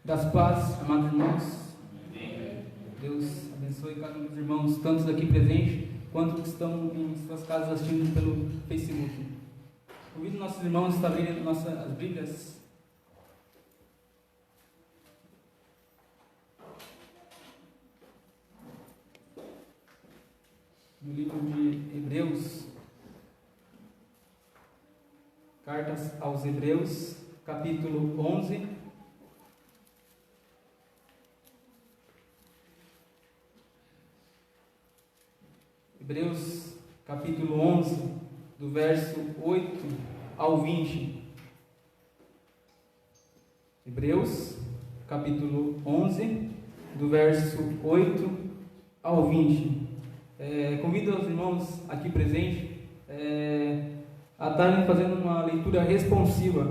Das paz, amados irmãos. Deus abençoe cada um dos irmãos, tantos aqui presentes, quanto que estão em suas casas assistindo pelo Facebook. Convido nossos irmãos a abrirem as Bíblias. No livro de Hebreus, Cartas aos Hebreus, capítulo 11. Hebreus, capítulo 11, do verso 8 ao 20. Hebreus, capítulo 11, do verso 8 ao 20. Convido os irmãos aqui presentes a estarem fazendo uma leitura responsiva.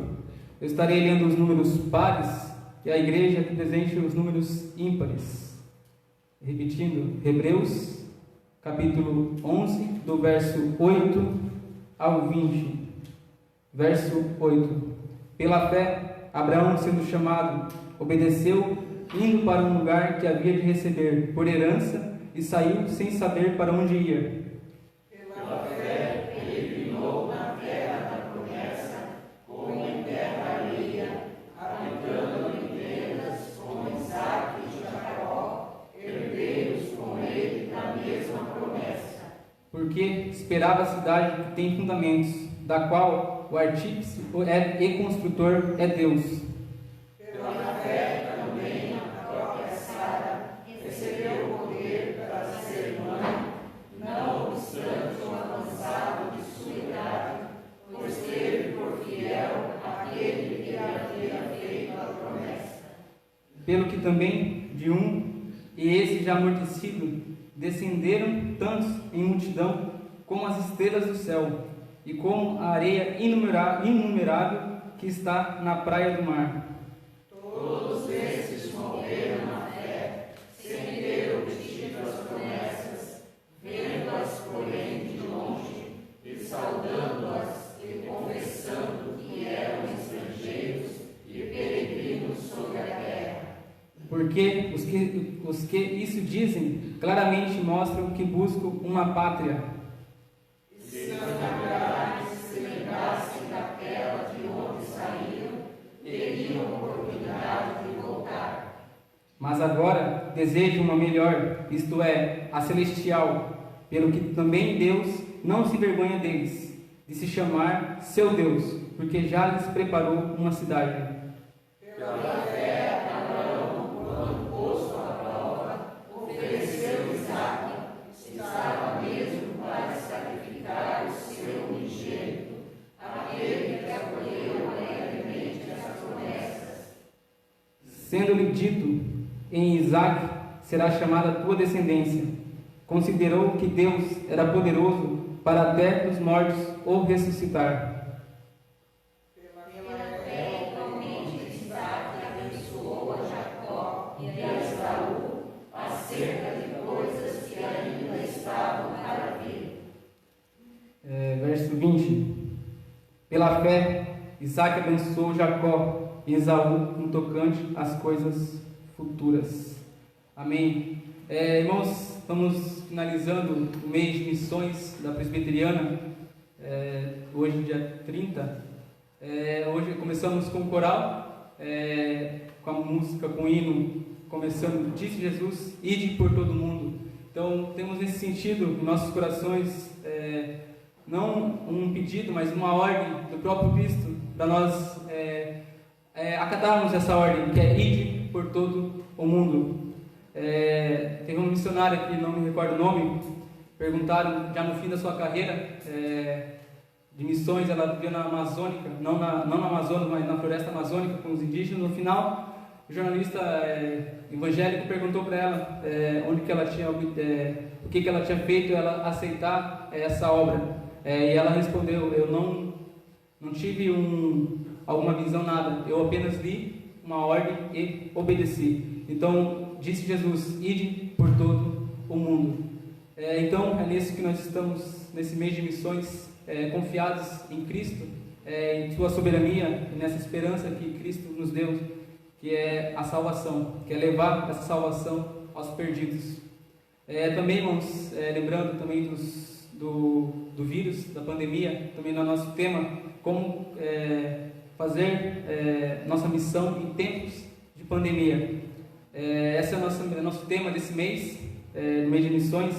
Eu estarei lendo os números pares e a igreja aqui presente os números ímpares. Repetindo, Hebreus, capítulo 11, do verso 8 ao 20. Verso 8. Pela fé, Abraão, sendo chamado, obedeceu, indo para um lugar que havia de receber por herança, e saiu sem saber para onde ia. Pela fé, peregrinou na terra da promessa, como em terra alheia, habitando em tendas com Isaque e Jacó, herdeiros com ele da mesma promessa. Porque esperava a cidade que tem fundamentos, da qual o artífice e construtor é Deus. Pela fé também a própria Sara recebeu o poder para ser mãe, não obstante o avançado de sua idade, pois teve por fiel aquele que lhe havia feito a promessa. Pelo que também de um, e esse já amortecido, descenderam tantos em multidão como as estrelas do céu, e como a areia inumerável que está na praia do mar. Todos esses morreram na fé, sem ter obtido as promessas, vendo-as, porém, de longe, e saudando-as, e confessando que eram estrangeiros e peregrinos sobre a terra. Porque os que isso dizem, claramente mostram que buscam uma pátria. Se se lembrassem daquela de onde saíram, teriam oportunidade de voltar. Mas agora desejam uma melhor, isto é, a celestial, pelo que também Deus não se envergonha deles, de se chamar seu Deus, porque já lhes preparou uma cidade. Pela fé, Abraão, quando posto à prova, ofereceu Isaque, estava mesmo para sacrificar o seu unigênito, aquele que acolheu alegremente as promessas. Sendo-lhe dito, em Isaque será chamada a tua descendência. Considerou que Deus era poderoso para até dos mortos o ressuscitar. Pela fé, igualmente, Isaque abençoou a Jacó e a Esaú acerca de coisas que ainda estavam para vir. Verso 20. Pela fé, Isaque abençoou Jacó e Esaú no tocante às coisas futuras. Amém. Irmãos, estamos finalizando o mês de missões da Presbiteriana, hoje dia 30. Hoje começamos com o coral, com a música, com o hino, começando, disse Jesus, ide por todo mundo. Então temos nesse sentido em nossos corações, não um pedido, mas uma ordem do próprio Cristo, para nós acatarmos essa ordem, que é ide por todo o mundo. Teve um missionário que não me recordo o nome, perguntaram já no fim da sua carreira de missões, ela viveu na Amazônica, não na Amazônia, mas na floresta amazônica com os indígenas. No final, o jornalista evangélico perguntou para ela onde que ela tinha, o que ela tinha feito ela aceitar essa obra, e ela respondeu: eu não tive alguma visão, nada, eu apenas li uma ordem e obedeci. Então disse Jesus, ide por todo o mundo. Então é nisso que nós estamos, nesse mês de missões, confiados em Cristo, em sua soberania, e nessa esperança que Cristo nos deu, que é a salvação, que é levar essa salvação aos perdidos. Também, irmãos, lembrando também do vírus, da pandemia, também no nosso tema, como fazer nossa missão em tempos de pandemia. Esse é o nosso tema desse mês, no mês de missões.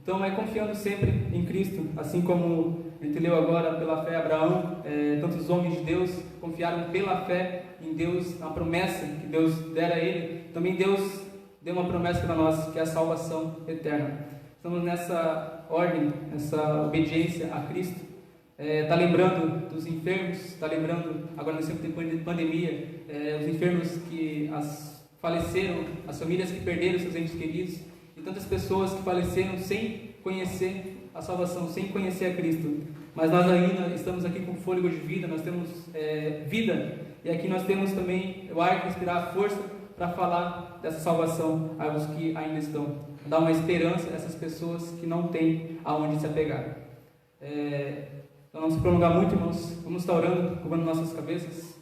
Então, confiando sempre em Cristo, assim como a gente leu agora pela fé Abraão, tantos homens de Deus confiaram pela fé em Deus, a promessa que Deus dera a ele. Também Deus deu uma promessa para nós, que é a salvação eterna. Estamos nessa ordem, nessa obediência a Cristo. Está lembrando dos enfermos, está lembrando, agora nesse tempo de pandemia, os enfermos que faleceram, as famílias que perderam seus entes queridos, e tantas pessoas que faleceram sem conhecer a salvação, sem conhecer a Cristo. Mas nós ainda estamos aqui com fôlego de vida, nós temos vida, e aqui nós temos também o ar que inspirar a força para falar dessa salvação aos que ainda estão, dar uma esperança a essas pessoas que não têm aonde se apegar. Então, não se prolongar muito, irmãos, vamos estar orando, curvando nossas cabeças.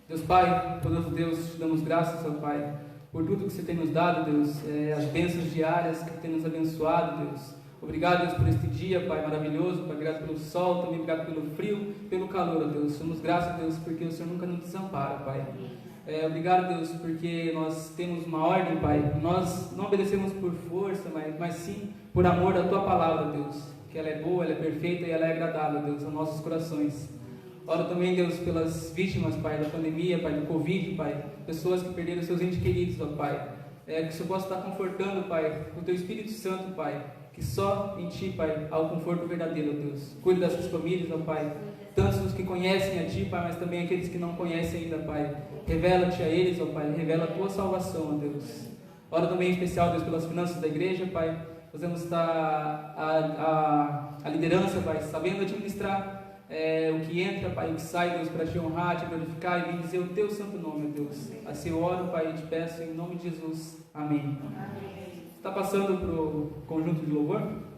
Deus Pai, poderoso Deus, te damos graças, ó Pai, por tudo que você tem nos dado, Deus, as bênçãos diárias que tem nos abençoado, Deus. Obrigado, Deus, por este dia, Pai, maravilhoso, Pai, obrigado pelo sol, também obrigado pelo frio, pelo calor, ó Deus. Somos graças, Deus, porque o Senhor nunca nos desampara, Pai. Obrigado, Deus, porque nós temos uma ordem, Pai. Nós não obedecemos por força, mas sim por amor da Tua palavra, Deus. Que ela é boa, ela é perfeita e ela é agradável, Deus, aos nossos corações. Oro também, Deus, pelas vítimas, Pai, da pandemia, Pai, do Covid, Pai. Pessoas que perderam seus entes queridos, ó Pai. Que o Senhor possa estar confortando, Pai, com o Teu Espírito Santo, Pai. Que só em Ti, Pai, há o conforto verdadeiro, ó Deus. Cuide dessas famílias, ó Pai. Tantos os que conhecem a Ti, Pai, mas também aqueles que não conhecem ainda, Pai. Revela-te a eles, ó Pai. Revela a Tua salvação, ó Deus. Oro também em especial, Deus, pelas finanças da igreja, Pai. Fazemos estar a liderança, Pai, sabendo administrar o que entra, Pai, o que sai, Deus, para Te honrar, Te glorificar e bendizer o Teu santo nome, Deus. Assim eu oro, Pai, e Te peço em nome de Jesus. Amém. Está passando para o conjunto de louvor?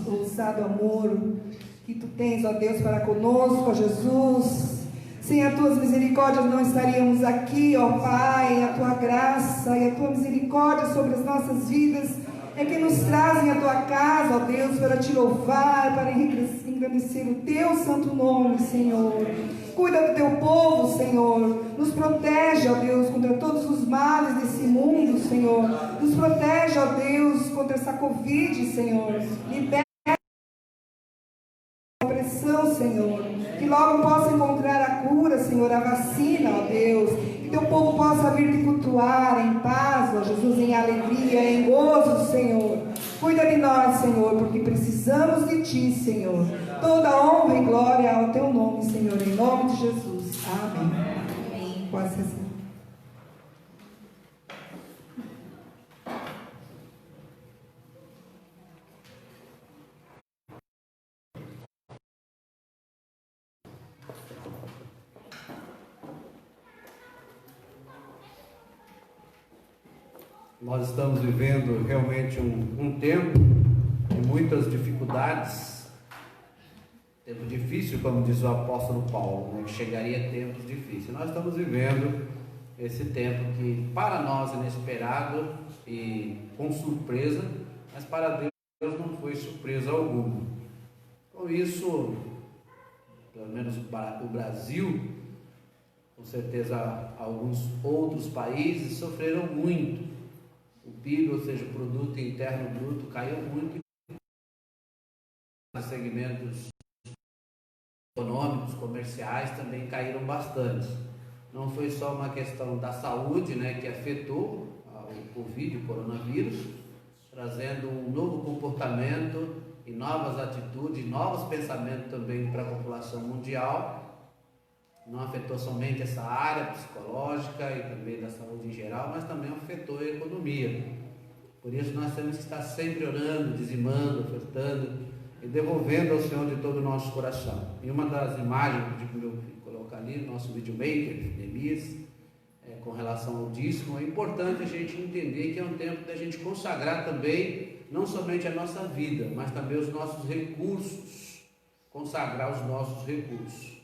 ousado amor que Tu tens, ó Deus, para conosco, ó Jesus. Sem as Tuas misericórdias não estaríamos aqui, ó Pai. A Tua graça e a Tua misericórdia sobre as nossas vidas é que nos trazem à Tua casa, ó Deus, para Te louvar, para engrandecer o Teu santo nome, Senhor. Cuida do Teu povo, Senhor. Nos protege, ó Deus, contra todos os males desse mundo, Senhor. Nos protege, ó Deus, contra essa Covid, Senhor. Liberta a opressão, Senhor. Que logo possa encontrar a cura, Senhor, a vacina, ó Deus. Que Teu povo possa vir te cultuar em paz, ó Jesus, em alegria, em gozo, Senhor. Cuida de nós, Senhor, porque precisamos de Ti, Senhor. Toda honra e glória ao Teu nome, Senhor, em nome de Jesus. Amém. Amém. Pode ser. Nós estamos vivendo realmente um tempo de muitas dificuldades, tempo difícil, como diz o apóstolo Paulo, né? Que chegaria tempos difíceis. Nós estamos vivendo esse tempo que para nós é inesperado e com surpresa, mas para Deus não foi surpresa alguma. Com isso, pelo menos o Brasil, com certeza alguns outros países sofreram muito. O PIB, ou seja, o Produto Interno Bruto, caiu muito. Os segmentos econômicos, comerciais também caíram bastante. Não foi só uma questão da saúde, né, que afetou o Covid, o coronavírus, trazendo um novo comportamento e novas atitudes, novos pensamentos também para a população mundial. Não afetou somente essa área psicológica e também da saúde em geral, mas também afetou a economia. Por isso nós temos que estar sempre orando, dizimando, ofertando e devolvendo ao Senhor de todo o nosso coração. E uma das imagens que eu colocar ali, nosso videomaker, Neemias, com relação ao dízimo, é importante a gente entender que é um tempo da gente consagrar também, não somente a nossa vida, mas também os nossos recursos, consagrar os nossos recursos.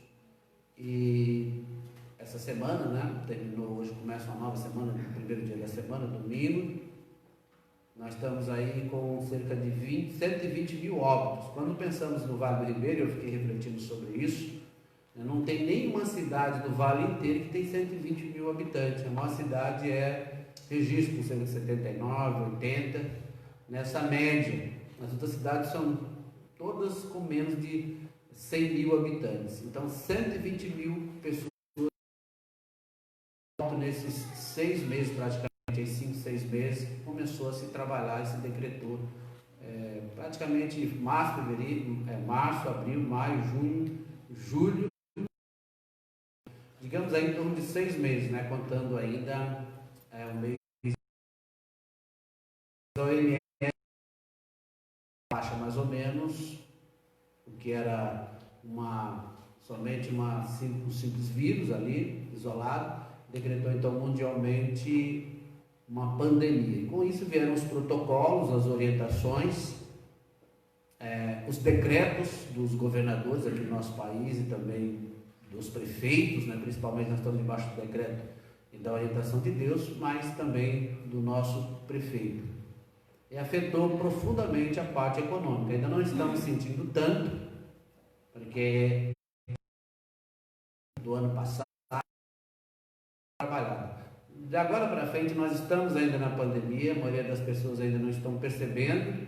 E essa semana, né, terminou hoje, começa uma nova semana, no primeiro dia da semana, domingo. Nós estamos aí com cerca de 120 mil óbitos. Quando pensamos no Vale do Ribeiro, eu fiquei refletindo sobre isso, não tem nenhuma cidade do Vale inteiro que tem 120 mil habitantes. A maior cidade é Registro, com cerca de 79, 80, nessa média. As outras cidades são todas com menos de 100 mil habitantes. Então, 120 mil pessoas nesses 6 meses, praticamente, em 5, 6 meses, começou a se trabalhar e se decretou. Praticamente março, abril, maio, junho, julho, digamos aí em torno de 6 meses, né? Contando ainda o mês da OMS, baixa mais ou menos o que era somente um simples vírus ali, isolado, decretou então mundialmente uma pandemia. E com isso vieram os protocolos, as orientações, os decretos dos governadores aqui no nosso país e também dos prefeitos, né? Principalmente nós estamos debaixo do decreto e da orientação de Deus, mas também do nosso prefeito. E afetou profundamente a parte econômica. Ainda não estamos sentindo tanto, porque do ano passado trabalhado. De agora para frente nós estamos ainda na pandemia, a maioria das pessoas ainda não estão percebendo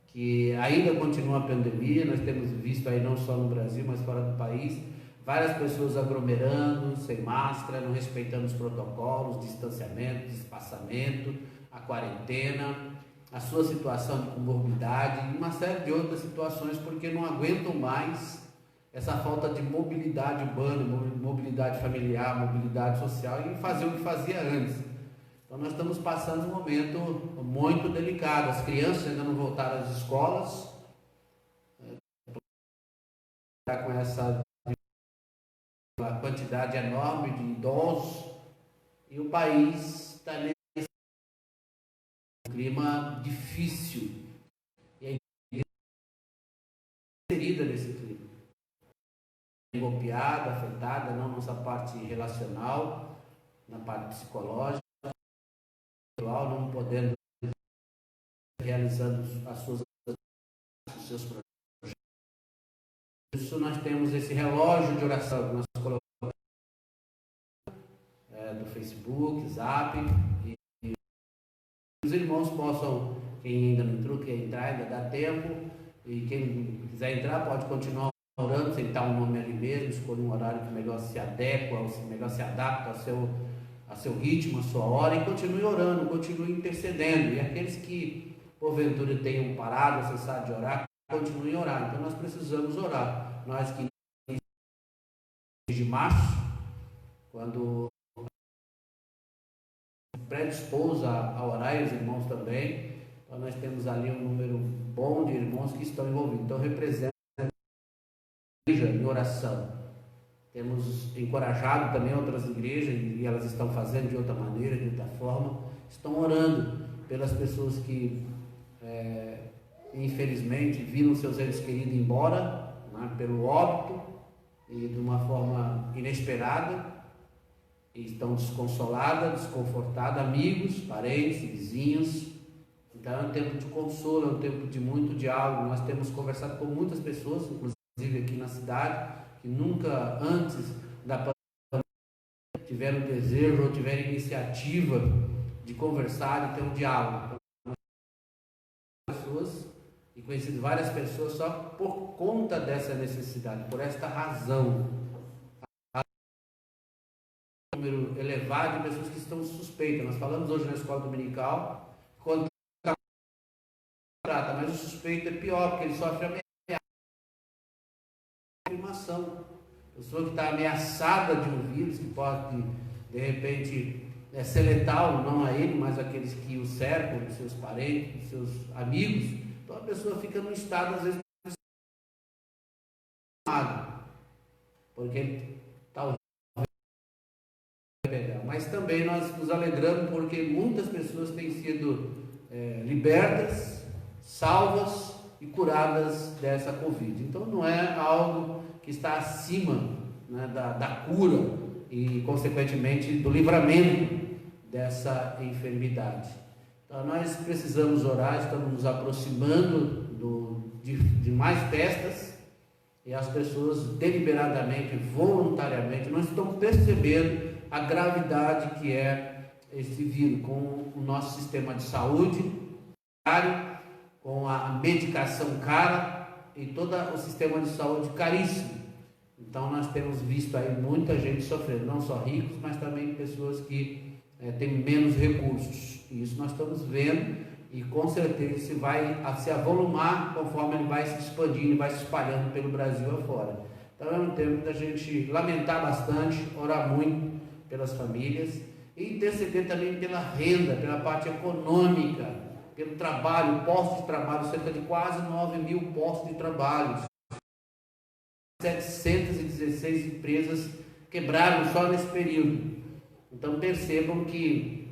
que ainda continua a pandemia. Nós temos visto aí não só no Brasil, mas fora do país, várias pessoas aglomerando, sem máscara, não respeitando os protocolos, distanciamento, espaçamento, a quarentena, a sua situação de comorbidade e uma série de outras situações, porque não aguentam mais essa falta de mobilidade urbana, mobilidade familiar, mobilidade social e fazer o que fazia antes. Então nós estamos passando um momento muito delicado. As crianças ainda não voltaram às escolas, com essa quantidade enorme de idosos, e o país está nesse clima difícil. inserida nesse clima. Golpeada, afetada, não nossa parte relacional, na parte psicológica, não podendo realizando os seus projetos. Por isso nós temos esse relógio de oração que nós colocamos do Facebook, Zap, e os irmãos possam, quem ainda não entrou, quer entrar, ainda dá tempo, e quem quiser entrar pode continuar orando, sentar um nome ali mesmo, escolher um horário que melhor se adequa, melhor se adapta ao seu ritmo, à sua hora, e continue orando, continue intercedendo. E aqueles que porventura tenham parado, cessado de orar, continuem a orar. Então nós precisamos orar. Nós que de março, quando predispôs a orar, e os irmãos também, então nós temos ali um número bom de irmãos que estão envolvidos. Então representa a igreja em oração. Temos encorajado também outras igrejas, e elas estão fazendo de outra maneira, de outra forma, estão orando pelas pessoas que infelizmente viram seus entes queridos embora, né, pelo óbito, e de uma forma inesperada, e estão desconsoladas, desconfortadas, amigos, parentes, vizinhos. Então é um tempo de consolo, é um tempo de muito diálogo. Nós temos conversado com muitas pessoas, inclusive aqui na cidade, que nunca antes da pandemia tiveram desejo ou tiveram iniciativa de conversar, de ter um diálogo. E conhecido várias pessoas só por conta dessa necessidade, por esta razão. Um número elevado de pessoas que estão suspeitas. Nós falamos hoje na escola dominical, quando trata, mas o suspeito é pior, porque ele sofre ameaça. Confirmação. A pessoa que está ameaçada de um vírus, que pode, de repente, ser letal, não a ele, mas aqueles que o cercam, os seus parentes, os seus amigos. Então a pessoa fica num estado, às vezes, porque talvez pegar. Mas também nós nos alegramos porque muitas pessoas têm sido libertas, salvas e curadas dessa Covid. Então não é algo que está acima, né, da cura e, consequentemente, do livramento dessa enfermidade. Então nós precisamos orar, estamos nos aproximando de mais festas, e as pessoas deliberadamente, voluntariamente, não estão percebendo a gravidade que é esse vírus, com o nosso sistema de saúde, com a medicação cara e todo o sistema de saúde caríssimo. Então nós temos visto aí muita gente sofrendo, não só ricos, mas também pessoas que têm menos recursos. E isso nós estamos vendo, e com certeza isso vai se avolumar conforme ele vai se expandindo, vai se espalhando pelo Brasil afora. Então é um tempo da gente lamentar bastante, orar muito pelas famílias e interceder também pela renda, pela parte econômica, pelo trabalho, postos de trabalho, cerca de quase 9.000 postos de trabalho. 716 empresas quebraram só nesse período. Então percebam que,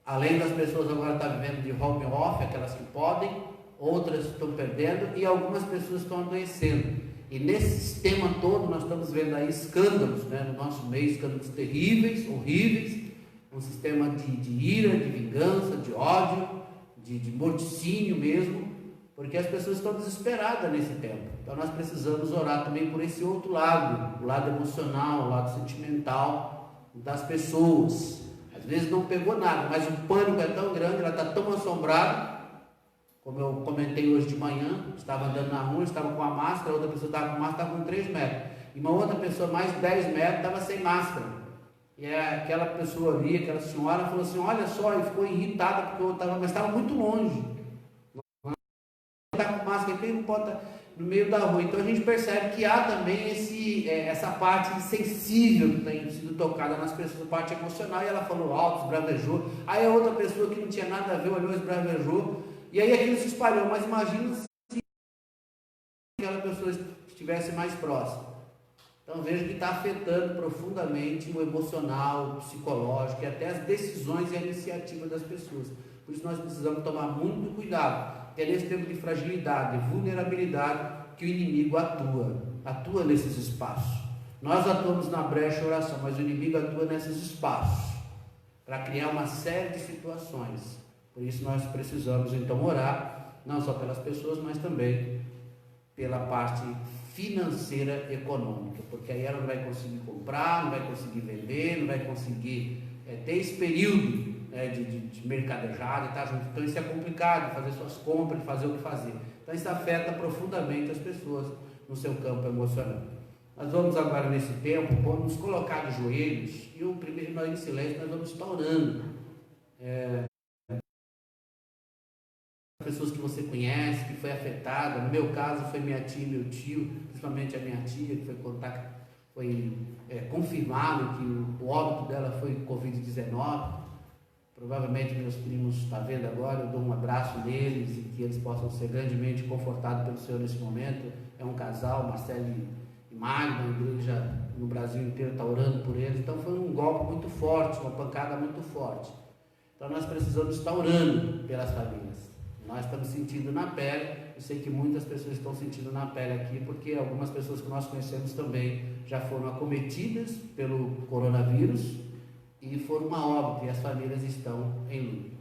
além das pessoas agora estar vivendo de home office, aquelas que podem, outras estão perdendo e algumas pessoas estão adoecendo. E nesse sistema todo nós estamos vendo aí escândalos, né, no nosso meio, escândalos terríveis, horríveis, um sistema de ira, de vingança, de ódio, de morticínio mesmo, porque as pessoas estão desesperadas nesse tempo. Então nós precisamos orar também por esse outro lado, o lado emocional, o lado sentimental das pessoas. Às vezes não pegou nada, mas o pânico é tão grande, ela está tão assombrada, como eu comentei hoje de manhã, estava andando na rua, estava com a máscara, outra pessoa estava com máscara, estava com 3 metros, e uma outra pessoa, mais de 10 metros, estava sem máscara. E aquela pessoa ali, aquela senhora, falou assim, olha só, e ficou irritada, porque eu estava, mas estava muito longe. Está com máscara aqui, não pode estar no meio da rua. Então a gente percebe que há também essa parte sensível que tem sido tocada nas pessoas, a parte emocional, e ela falou alto, esbravejou. Aí a outra pessoa que não tinha nada a ver olhou, esbravejou, e aí aquilo se espalhou. Mas imagina se aquela pessoa estivesse mais próxima. Então veja que está afetando profundamente o emocional, o psicológico e até as decisões e a iniciativa das pessoas. Por isso nós precisamos tomar muito cuidado. é nesse tempo de fragilidade, de vulnerabilidade, que o inimigo atua nesses espaços. Nós atuamos na brecha de oração, mas o inimigo atua nesses espaços, para criar uma série de situações. Por isso nós precisamos então orar, não só pelas pessoas, mas também pela parte financeira econômica, porque aí ela não vai conseguir comprar, não vai conseguir vender, não vai conseguir ter esse período de mercadejada e estar junto. Então isso é complicado, fazer suas compras, fazer o que fazer. Então isso afeta profundamente as pessoas no seu campo emocional. Nós vamos agora nesse tempo, vamos nos colocar de joelhos, e o primeiro, nós em silêncio, nós vamos estar orando. Pessoas que você conhece, que foi afetada. No meu caso foi minha tia e meu tio, principalmente a minha tia, que foi confirmado que o óbito dela foi Covid-19. Provavelmente meus primos estão vendo agora, eu dou um abraço neles e que eles possam ser grandemente confortados pelo Senhor nesse momento. É um casal, Marcelo e Magda, a igreja no Brasil inteiro está orando por eles. Então foi um golpe muito forte, uma pancada muito forte. Então nós precisamos estar orando pelas famílias. Nós estamos sentindo na pele, eu sei que muitas pessoas estão sentindo na pele aqui, porque algumas pessoas que nós conhecemos também já foram acometidas pelo coronavírus e foram a óbito, e as famílias estão em luto.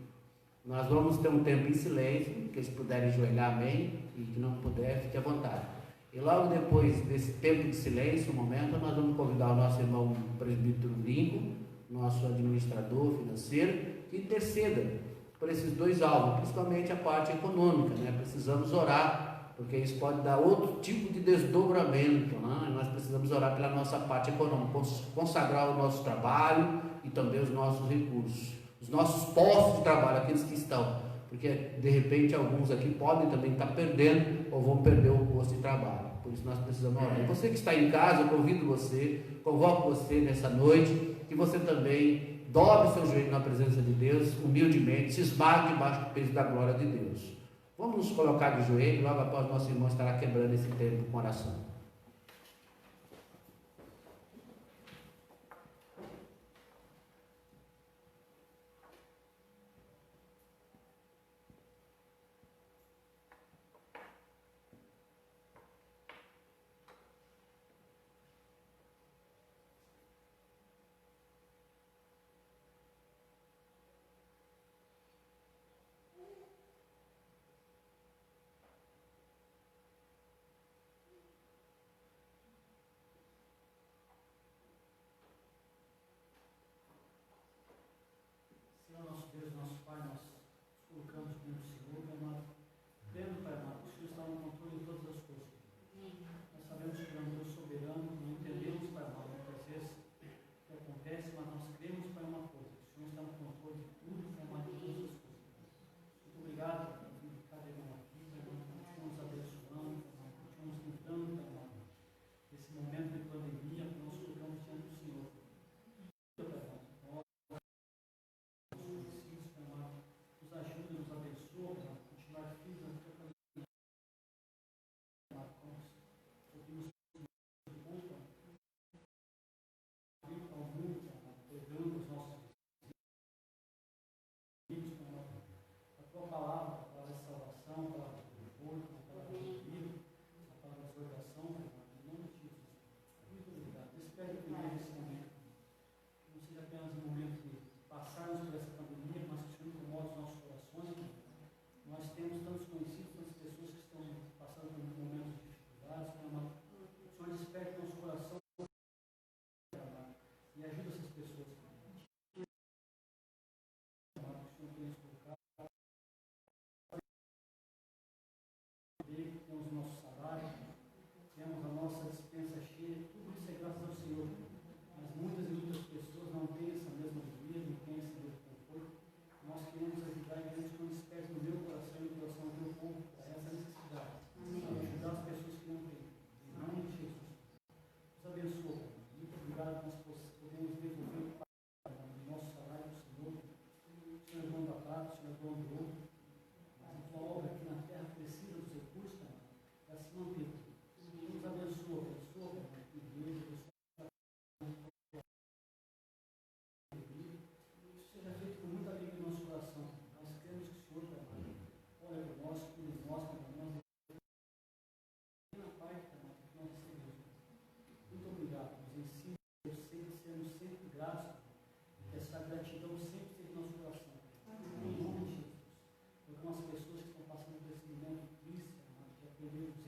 Nós vamos ter um tempo em silêncio, que eles puderem ajoelhar, amém, e que não puder, fique à vontade. E logo depois desse tempo de silêncio, um momento, nós vamos convidar o nosso irmão presbítero Lingo, nosso administrador financeiro, que interceda por esses dois alvos, principalmente a parte econômica, né? Precisamos orar, porque isso pode dar outro tipo de desdobramento, né? Nós precisamos orar pela nossa parte econômica, consagrar o nosso trabalho e também os nossos recursos, os nossos postos de trabalho, aqueles que estão, porque de repente alguns aqui podem também estar perdendo ou vão perder o posto de trabalho. Por isso nós precisamos orar. E você que está em casa, eu convido você, convoco você nessa noite, que você também dobre seu joelho na presença de Deus, humildemente, se esmague debaixo do peso da glória de Deus. Vamos nos colocar de joelho, logo após nosso irmão estará quebrando esse tempo com oração.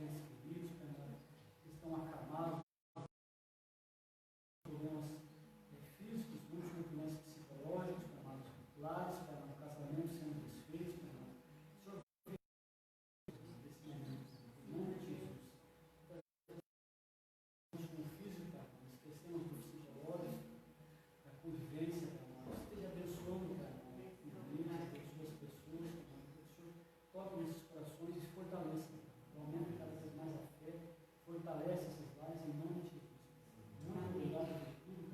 entes queridos, que estão acamados, problemas físicos, problemas psicológicos, lares, no casamento sendo desfeitos, Senhor, desse momento, em nome de Jesus. Com o físico, esquecemos do psicológico, da convivência, esteja abençoando, abençoe as pessoas, toque nesses corações e fortaleça, aumenta cada vez mais a fé, fortalece esses lares em nome de Jesus. Muito obrigado por tudo,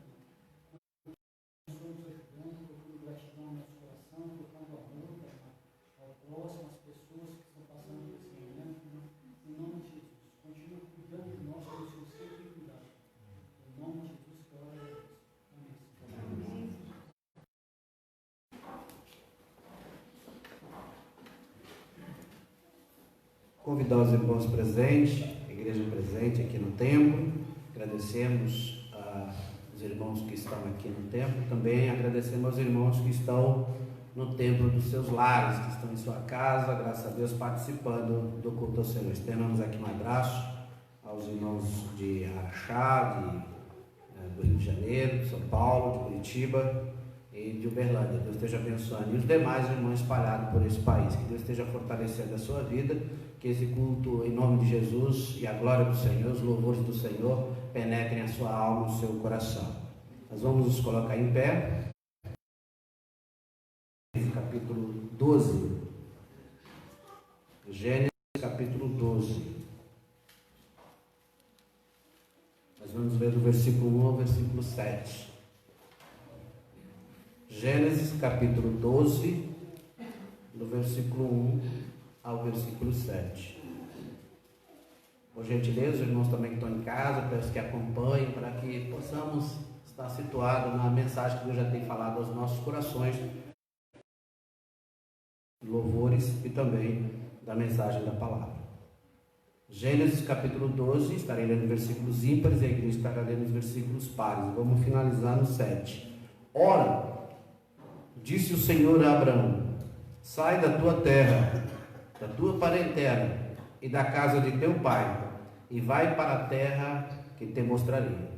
abençoe nos ajudando, colocando gratidão no nosso coração, colocando amor ao próximo, às pessoas que estão passando por esse momento, em nome de Jesus. Continua cuidando de nós, como o Senhor sempre cuidado. Em nome de Jesus, glória a Deus. Amém. Convidar os irmãos presentes, a igreja presente aqui no templo. Agradecemos aos irmãos que estão aqui no templo. Também agradecemos aos irmãos que estão no templo dos seus lares, que estão em sua casa, graças a Deus, participando do culto ao Senhor. Estendemos aqui um abraço aos irmãos de Araxá, do Rio de Janeiro, de São Paulo, de Curitiba e de Uberlândia. Deus esteja abençoando. E os demais irmãos espalhados por esse país. Que Deus esteja fortalecendo a sua vida. Que esse culto, em nome de Jesus, e a glória do Senhor, os louvores do Senhor, penetrem a sua alma, o seu coração. Nós vamos nos colocar em pé. Capítulo 12. Gênesis, capítulo 12. Nós vamos ver do versículo 1 ao versículo 7. Gênesis, capítulo 12, do versículo 1 ao versículo 7. Por gentileza, os irmãos também que estão em casa, peço que acompanhem para que possamos estar situados na mensagem que Deus já tem falado aos nossos corações, louvores e também da mensagem da palavra. Gênesis capítulo 12, estarei lendo versículos ímpares e a igreja estará lendo os versículos pares. Vamos finalizar no 7. Ora, disse o Senhor a Abraão: sai da tua terra, da tua parentela e da casa de teu pai, e vai para a terra que te mostrarei.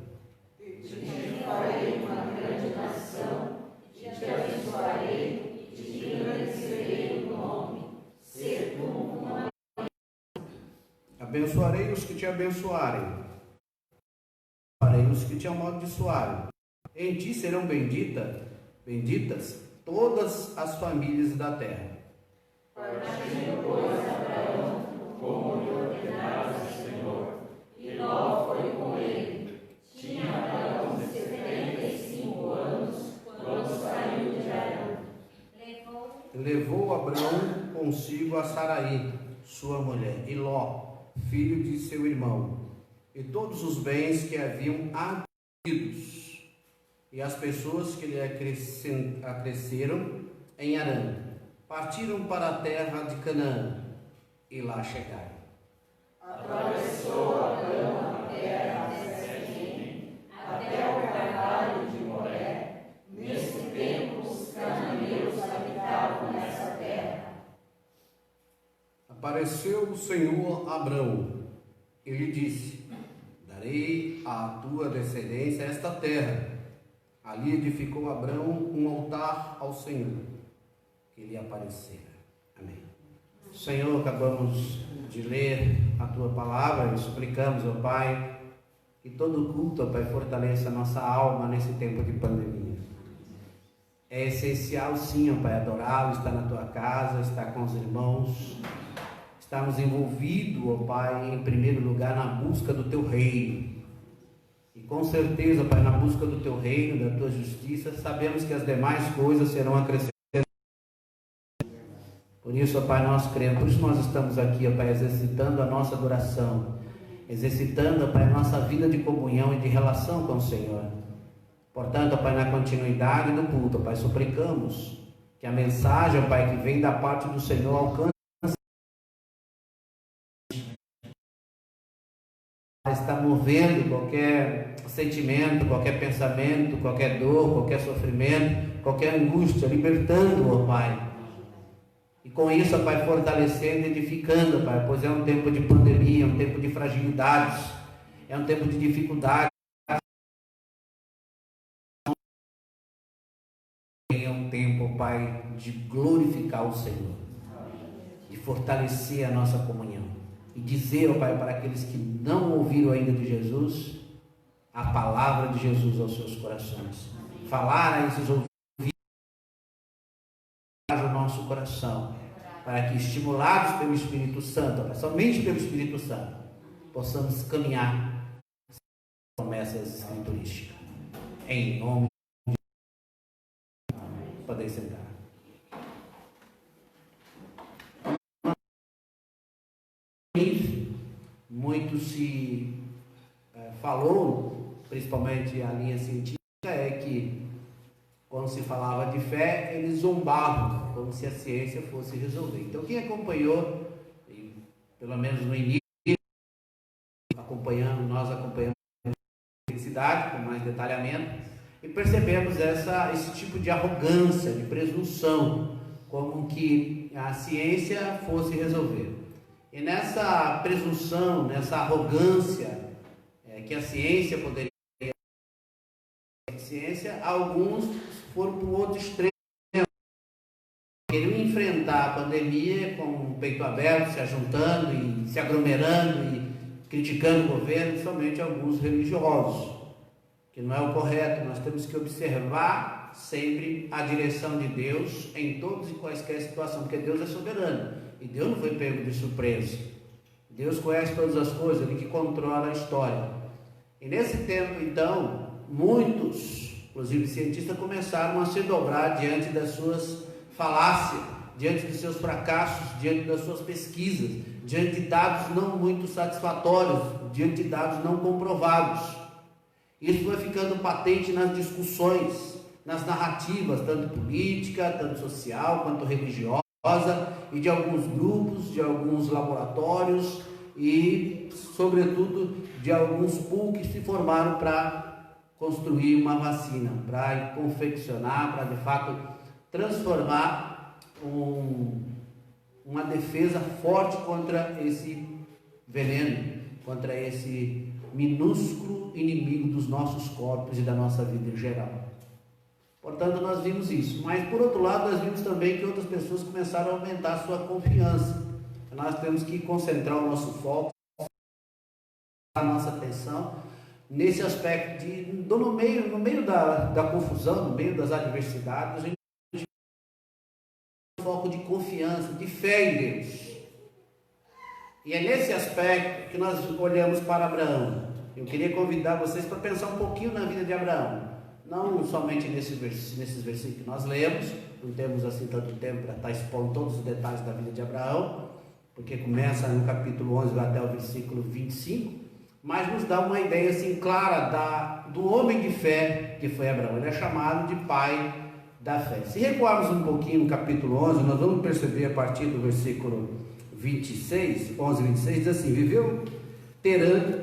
Te farei uma grande nação, te abençoarei, e te engrandecerei o nome. Se tu uma... Abençoarei os que te abençoarem, farei os que te amaldiçoarem. Em ti serão benditas todas as famílias da terra. Partiu, pois, Abraão, como lhe ordenara o Senhor, e Ló foi com ele. Tinha Abraão 75 anos, quando saiu de Arã. Levou Abraão consigo a Saraí, sua mulher, e Ló, filho de seu irmão, e todos os bens que haviam adquiridos, e as pessoas que lhe acresceram em Arã. Partiram para a terra de Canaã, e lá chegaram. Atravessou Abraão a terra de Sequim, até o carvalho de Moré. Nesse tempo os cananeus habitavam nessa terra. Apareceu o Senhor a Abraão, e lhe disse: darei à tua descendência esta terra. Ali edificou Abraão um altar ao Senhor, que lhe aparecera. Amém. Senhor, acabamos de ler a tua palavra e suplicamos, ó Pai, que todo culto, ó Pai, fortaleça a nossa alma nesse tempo de pandemia. É essencial, sim, ó Pai, adorá-lo, estar na tua casa, estar com os irmãos, estarmos envolvidos, ó Pai, em primeiro lugar na busca do teu reino. E com certeza, Pai, na busca do teu reino, da tua justiça, sabemos que as demais coisas serão acrescentadas. Por isso, ó Pai, nós cremos, por isso nós estamos aqui, ó Pai, exercitando a nossa adoração, exercitando, ó Pai, a nossa vida de comunhão e de relação com o Senhor. Portanto, ó Pai, na continuidade do culto, ó Pai, suplicamos que a mensagem, ó Pai, que vem da parte do Senhor alcance. Está movendo qualquer sentimento, qualquer pensamento, qualquer dor, qualquer sofrimento, qualquer angústia, libertando, ó Pai. E com isso, ó Pai, fortalecendo, edificando, ó Pai, pois é um tempo de pandemia, um tempo fragilidades, é um tempo de dificuldade. É um tempo, Pai, de glorificar o Senhor, de fortalecer a nossa comunhão e dizer, ó Pai, para aqueles que não ouviram ainda de Jesus, a palavra de Jesus aos seus corações. Falar a esses ouvidos o nosso coração, para que, estimulados pelo Espírito Santo, somente pelo Espírito Santo, possamos caminhar as promessas escriturísticas. Em nome de Jesus. Podem sentar. Muito se falou, principalmente a linha científica, é que quando se falava de fé, eles zombavam, como se a ciência fosse resolver. Então, quem acompanhou, pelo menos no início, nós acompanhamos a felicidade, com mais detalhamento, e percebemos esse tipo de arrogância, de presunção, como que a ciência fosse resolver. E nessa presunção, nessa arrogância que a ciência poderia ciência, alguns foram para o outro extremo, queriam enfrentar a pandemia com o peito aberto, se ajuntando e se aglomerando e criticando o governo, somente alguns religiosos, que não é o correto. Nós temos que observar sempre a direção de Deus em todas e quaisquer situações, porque Deus é soberano e Deus não foi pego de surpresa. Deus conhece todas as coisas, Ele que controla a história. E nesse tempo, então, muitos, inclusive cientistas, começaram a se dobrar diante das suas falácias, diante dos seus fracassos, diante das suas pesquisas, diante de dados não muito satisfatórios, diante de dados não comprovados. Isso foi ficando patente nas discussões, nas narrativas, tanto política, tanto social, quanto religiosa, e de alguns grupos, de alguns laboratórios e, sobretudo, de alguns pools que se formaram para construir uma vacina, para confeccionar, para de fato transformar uma defesa forte contra esse veneno, contra esse minúsculo inimigo dos nossos corpos e da nossa vida em geral. Portanto, nós vimos isso, mas por outro lado nós vimos também que outras pessoas começaram a aumentar a sua confiança. Nós temos que concentrar o nosso foco, a nossa atenção nesse aspecto no meio da confusão, no meio das adversidades, a gente tem um foco de confiança, de fé em Deus. E é nesse aspecto que nós olhamos para Abraão. Eu queria convidar vocês para pensar um pouquinho na vida de Abraão, não somente nesses versículos que nós lemos, não temos assim tanto tempo para estar expondo todos os detalhes da vida de Abraão, porque começa no capítulo 11 vai até o versículo 25, mas nos dá uma ideia assim clara do homem de fé que foi Abraão. Ele é chamado de pai da fé. Se recuarmos um pouquinho no capítulo 11, nós vamos perceber a partir do versículo 26, 11, 26, diz assim: viveu Terã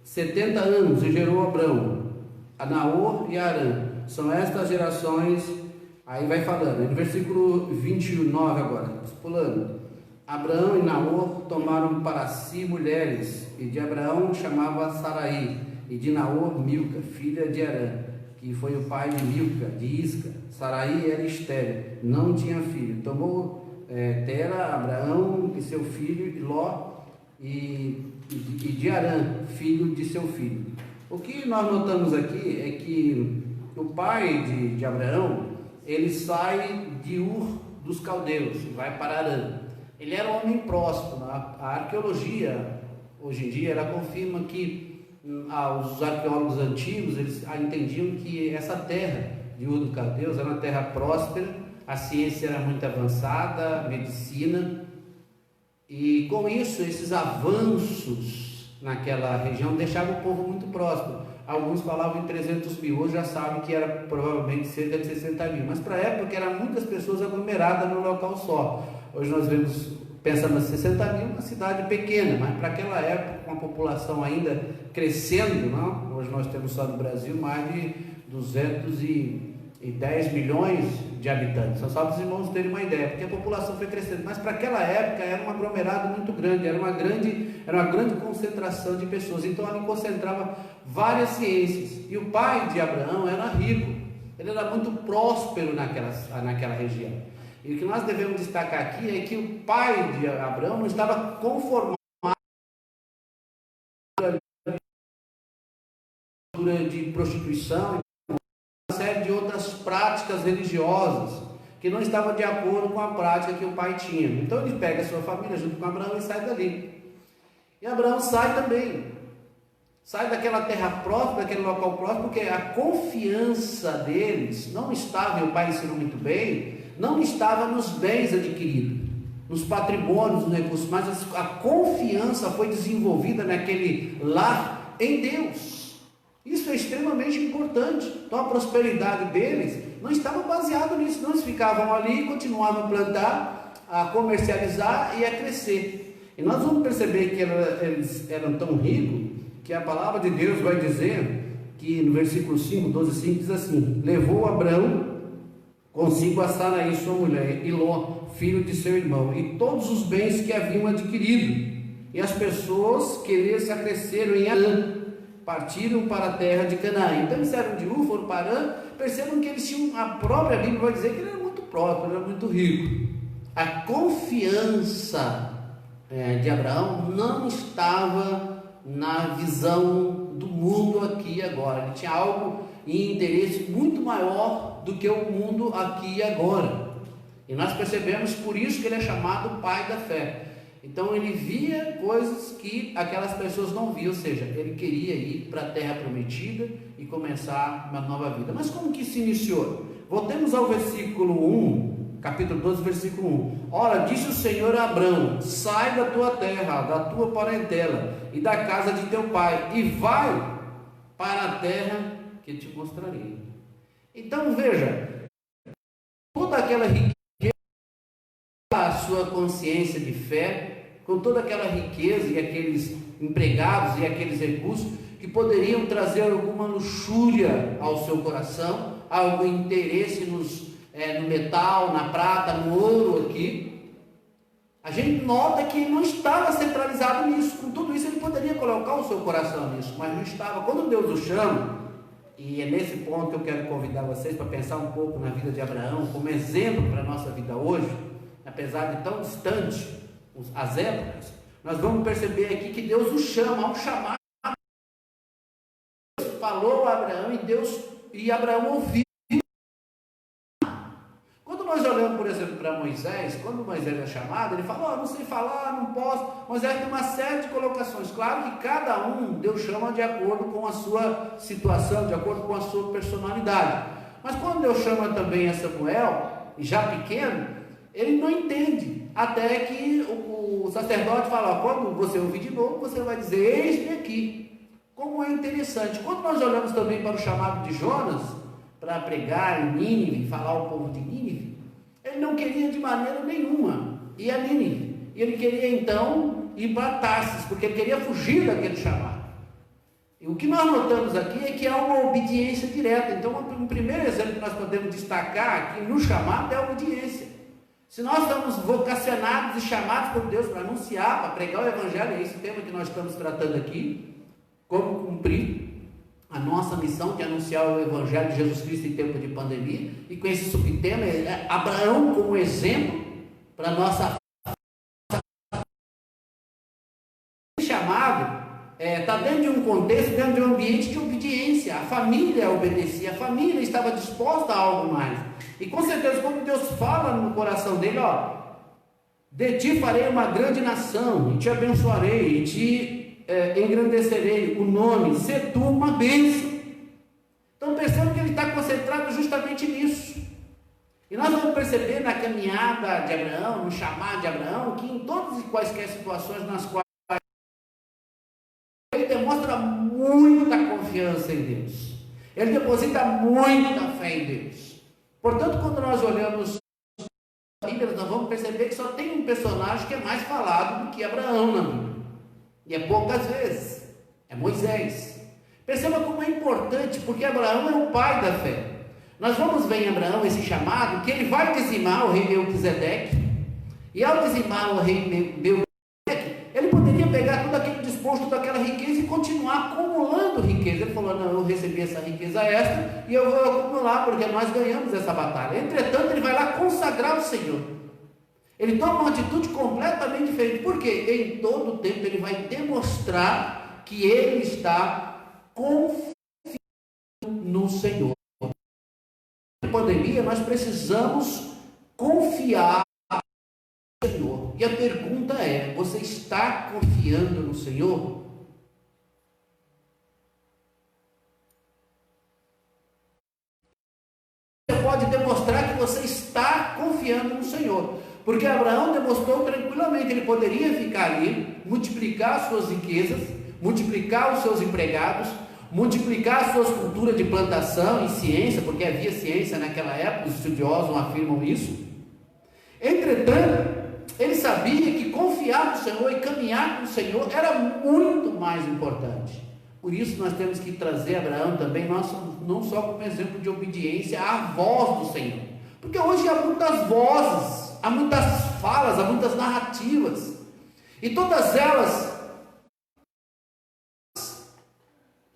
70 anos e gerou Abrão, a Naor e a Arã. São estas gerações. Aí vai falando, no versículo 29 agora, pulando. Abraão e Naor tomaram para si mulheres, e de Abraão chamava Sarai, e de Naor Milca, filha de Arã, que foi o pai de Milca, de Isca. Sarai era estéril, não tinha filho. Tomou Tera, Abraão e seu filho, Ló, e de Arã, filho de seu filho. O que nós notamos aqui é que o pai de Abraão, ele sai de Ur dos caldeus e vai para Arã. Ele era um homem próspero. A arqueologia, hoje em dia, ela confirma que os arqueólogos antigos, eles entendiam que essa terra de Ur dos caldeus era uma terra próspera, a ciência era muito avançada, a medicina, e com isso, esses avanços naquela região deixavam o povo muito próspero. Alguns falavam em 300 mil, hoje já sabem que era provavelmente cerca de 60 mil, mas para a época eram muitas pessoas aglomeradas num local só. Hoje nós pensamos em 60 mil, uma cidade pequena, mas para aquela época, com a população ainda crescendo, não? Hoje nós temos só no Brasil mais de 200 10 milhões de habitantes, só para os irmãos terem uma ideia, porque a população foi crescendo, mas para aquela época era um aglomerado muito grande, era uma grande concentração de pessoas, então ali concentrava várias ciências, e o pai de Abraão era rico, ele era muito próspero naquela região, e o que nós devemos destacar aqui é que o pai de Abraão não estava conformado de prostituição, uma série de outras práticas religiosas que não estavam de acordo com a prática que o pai tinha. Então ele pega a sua família junto com Abraão e sai dali. E Abraão sai também, sai daquela terra próxima, daquele local próximo, porque a confiança deles não estava, e o pai ensinou muito bem, não estava nos bens adquiridos, nos patrimônios, nos recursos, mas a confiança foi desenvolvida naquele lar em Deus. Isso é extremamente importante. Então a prosperidade deles não estava baseada nisso, não. Eles ficavam ali e continuavam a plantar, a comercializar e a crescer. E nós vamos perceber que eles eram tão ricos que a palavra de Deus vai dizer que no versículo 5, 12:5 diz assim: levou Abraão consigo a Saraí sua mulher, e Ló, filho de seu irmão, e todos os bens que haviam adquirido, e as pessoas que eles acresceram em Arã, partiram para a terra de Canaã. Então eles saíram de Ur, foram para Arã. Percebam que eles tinham, a própria Bíblia vai dizer que ele era muito próspero, ele era muito rico. A confiança de Abraão não estava na visão do mundo aqui e agora. Ele tinha algo em interesse muito maior do que o mundo aqui e agora. E nós percebemos por isso que ele é chamado pai da fé. Então ele via coisas que aquelas pessoas não viam, ou seja, ele queria ir para a terra prometida e começar uma nova vida. Mas como que se iniciou? Voltemos ao versículo 1, capítulo 12, versículo 1. Ora, disse o Senhor a Abrão: sai da tua terra, da tua parentela e da casa de teu pai, e vai para a terra que te mostrarei. Então veja, toda aquela riqueza, a sua consciência de fé, com toda aquela riqueza e aqueles empregados e aqueles recursos que poderiam trazer alguma luxúria ao seu coração, algum interesse no metal, na prata, no ouro aqui, a gente nota que ele não estava centralizado nisso. Com tudo isso ele poderia colocar o seu coração nisso, mas não estava. Quando Deus o chama, e é nesse ponto que eu quero convidar vocês para pensar um pouco na vida de Abraão como exemplo para a nossa vida hoje, apesar de tão distante as épocas, nós vamos perceber aqui que Deus o chama. Ao chamar, Deus falou a Abraão e Abraão ouviu. Quando nós olhamos, por exemplo, para Moisés, quando Moisés é chamado, ele fala: não sei falar, não posso. Moisés tem uma série de colocações. Claro que cada um Deus chama de acordo com a sua situação, de acordo com a sua personalidade. Mas quando Deus chama também a Samuel, já pequeno, ele não entende, até que o sacerdote fala: quando você ouvir de novo, você vai dizer: eis-me aqui. Como é interessante. Quando nós olhamos também para o chamado de Jonas, para pregar em Nínive, falar ao povo de Nínive, ele não queria de maneira nenhuma ir a Nínive. Ele queria então ir para Tarsis, porque ele queria fugir daquele chamado. E o que nós notamos aqui é que há uma obediência direta. Então, um primeiro exemplo que nós podemos destacar aqui no chamado é a obediência. Se nós estamos vocacionados e chamados por Deus para anunciar, para pregar o Evangelho, é esse tema que nós estamos tratando aqui, como cumprir a nossa missão de anunciar o Evangelho de Jesus Cristo em tempo de pandemia, e com esse subtema, Abraão como exemplo para a nossa chamado, está dentro de um contexto, dentro de um ambiente de obediência. A família obedecia, a família estava disposta a algo mais. E com certeza, quando Deus fala no coração dele: de ti farei uma grande nação, e te abençoarei, e te engrandecerei o nome, ser tu uma bênção. Então percebam que ele está concentrado justamente nisso. E nós vamos perceber na caminhada de Abraão, no chamado de Abraão, que em todas e quaisquer situações nas quais ele demonstra muita confiança em Deus, ele deposita muita fé em Deus. Portanto, quando nós olhamos a Bíblia, nós vamos perceber que só tem um personagem que é mais falado do que Abraão na Bíblia, e é poucas vezes, é Moisés. Perceba como é importante, porque Abraão é o pai da fé. nós vamos ver em Abraão esse chamado, que ele vai dizimar o rei Melquisedeque, e ao dizimar o rei Melquisedeque, ele poderia pegar todo aquele disposto daquela riqueza e continuar acumulando riqueza. Ele falou: não, eu recebi essa riqueza extra e eu vou acumular, porque nós ganhamos essa batalha. Entretanto, ele vai lá consagrar o Senhor. Ele toma uma atitude completamente diferente, porque em todo o tempo ele vai demonstrar que ele está confiando no Senhor. Na pandemia, nós precisamos confiar no Senhor. E a pergunta é: você está confiando no Senhor? Você pode demonstrar que você está confiando no Senhor, porque Abraão demonstrou tranquilamente. Ele poderia ficar ali, multiplicar as suas riquezas, multiplicar os seus empregados, multiplicar as suas culturas de plantação e ciência, porque havia ciência naquela época, os estudiosos afirmam isso. Entretanto, ele sabia que confiar no Senhor e caminhar com o Senhor era muito mais importante. Por isso nós temos que trazer Abraão também, não só como exemplo de obediência à voz do Senhor, porque hoje há muitas vozes, há muitas falas, há muitas narrativas, e todas elas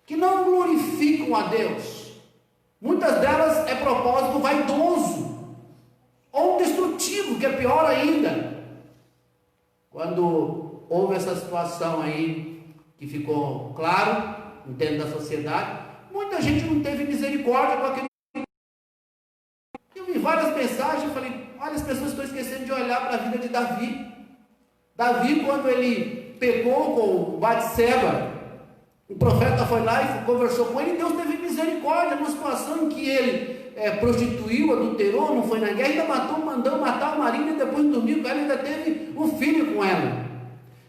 que não glorificam a Deus. Muitas delas é propósito vaidoso ou destrutivo, que é pior ainda. Quando houve essa situação aí que ficou claro dentro da sociedade, muita gente não teve misericórdia com aquele. Eu vi várias mensagens, falei: olha, as pessoas estão esquecendo de olhar para a vida de Davi. Davi, quando ele pecou com Batseba, o profeta foi lá e conversou com ele, e Deus teve misericórdia numa situação em que ele prostituiu, adulterou, não foi na guerra, ainda mandou matar o marido, e depois dormiu com ela, ainda teve um filho com ela.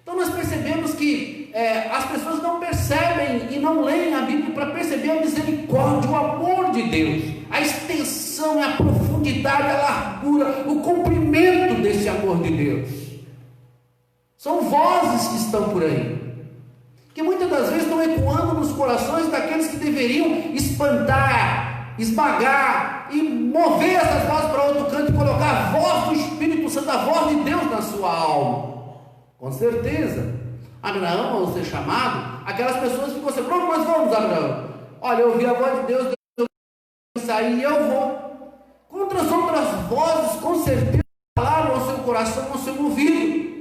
Então nós percebemos que as pessoas não percebem e não leem a Bíblia para perceber a misericórdia, o amor de Deus, a extensão, a profundidade, a largura, o comprimento desse amor de Deus. São vozes que estão por aí, que muitas das vezes estão ecoando nos corações daqueles que deveriam espantar, esmagar e mover essas vozes para outro canto e colocar a voz do Espírito Santo, a voz de Deus na sua alma. Com certeza, Abraão, ao ser chamado, aquelas pessoas ficam assim: pronto, nós vamos, Abraão. Olha, eu ouvi a voz de Deus, eu saí e eu vou. Contra as outras vozes, com certeza, falaram ao seu coração, ao seu ouvido,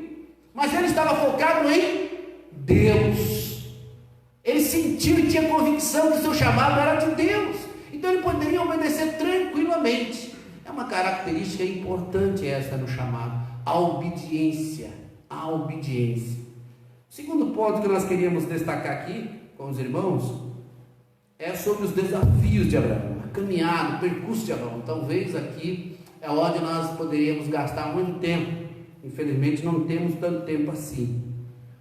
mas ele estava focado em Deus. Ele sentiu e tinha convicção que o seu chamado era de Deus, então ele poderia obedecer tranquilamente. É uma característica importante essa no chamado, a obediência. A obediência. O segundo ponto que nós queríamos destacar aqui com os irmãos é sobre os desafios de Abraão, a caminhada, o percurso de Abraão. Talvez aqui é onde nós poderíamos gastar muito tempo. Infelizmente não temos tanto tempo assim.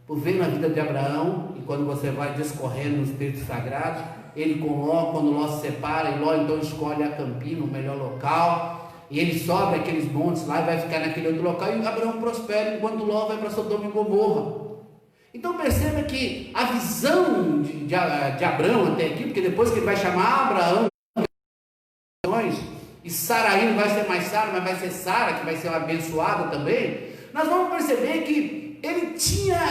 Por ver na vida de Abraão, e quando você vai discorrendo nos textos sagrados, ele com Ló, quando Ló se separa, e Ló então escolhe a campina, o melhor local, e ele sobe aqueles montes lá e vai ficar naquele outro local, e Abraão prospera, enquanto Ló vai para Sodoma e Gomorra. Então perceba que a visão de Abraão até aqui, porque depois que ele vai chamar Abraão, e Saraí não vai ser mais Sara, mas vai ser Sara, que vai ser uma abençoada também, nós vamos perceber que ele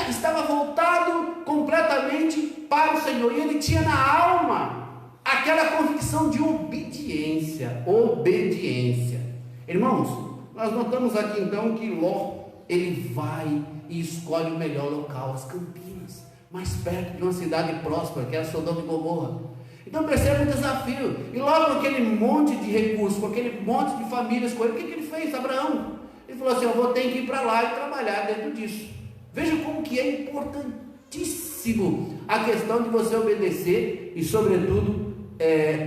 estava voltado completamente para o Senhor, e ele tinha na alma aquela convicção de obediência. Irmãos, nós notamos aqui então que Ló, ele vai e escolhe o melhor local, as campinas, mais perto de uma cidade próspera, que era Sodoma e Gomorra. Então percebe o desafio, e logo com aquele monte de recursos, com aquele monte de famílias com ele, o que ele fez, Abraão? Ele falou assim: eu vou ter que ir para lá e trabalhar dentro disso. Veja como que é importantíssimo a questão de você obedecer e sobretudo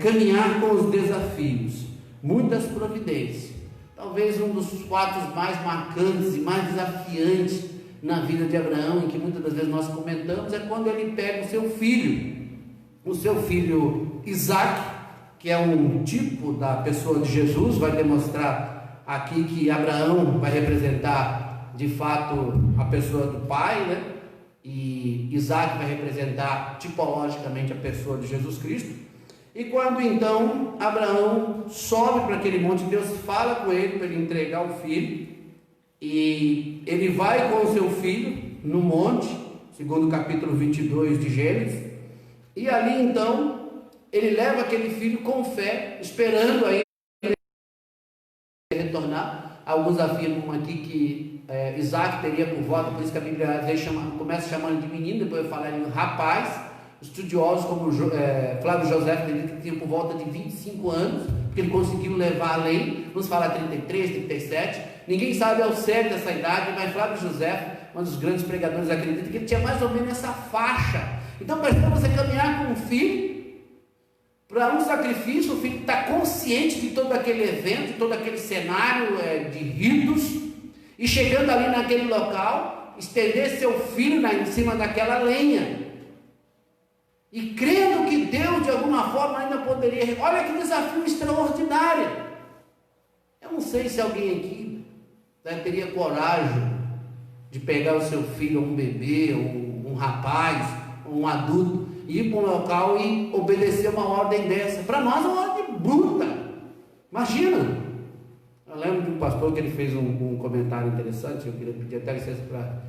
caminhar com os desafios, muitas providências. Talvez um dos fatos mais marcantes e mais desafiantes na vida de Abraão, em que muitas das vezes nós comentamos, é quando ele pega o seu filho Isaac, que é um tipo da pessoa de Jesus. Vai demonstrar aqui que Abraão vai representar de fato a pessoa do pai, né? E Isaac vai representar tipologicamente a pessoa de Jesus Cristo. E quando então Abraão sobe para aquele monte, Deus fala com ele para ele entregar o filho, e ele vai com o seu filho no monte, segundo o capítulo 22 de Gênesis, e ali então ele leva aquele filho com fé, esperando aí retornar. Alguns afirmam aqui que Isaac teria por volta, por isso que a Bíblia às vezes começa chamando de menino, depois vai falar em rapaz. Estudiosos como Flávio José que tinha por volta de 25 anos, porque ele conseguiu levar além, vamos falar 33, 37, ninguém sabe ao certo essa idade, mas Flávio José, um dos grandes pregadores, acredita que ele tinha mais ou menos essa faixa. Então perceba você caminhar com um filho para um sacrifício, o filho está consciente de todo aquele evento, todo aquele cenário de ritos, e chegando ali naquele local, estender seu filho em cima daquela lenha, e crendo que Deus de alguma forma ainda poderia. Olha que desafio extraordinário. Eu não sei se alguém aqui teria coragem de pegar o seu filho, um bebê, um rapaz, um adulto, ir para um local e obedecer uma ordem dessa. Para nós é uma ordem bruta. Imagina. Eu lembro de um pastor que ele fez um comentário interessante. Eu queria pedir até licença para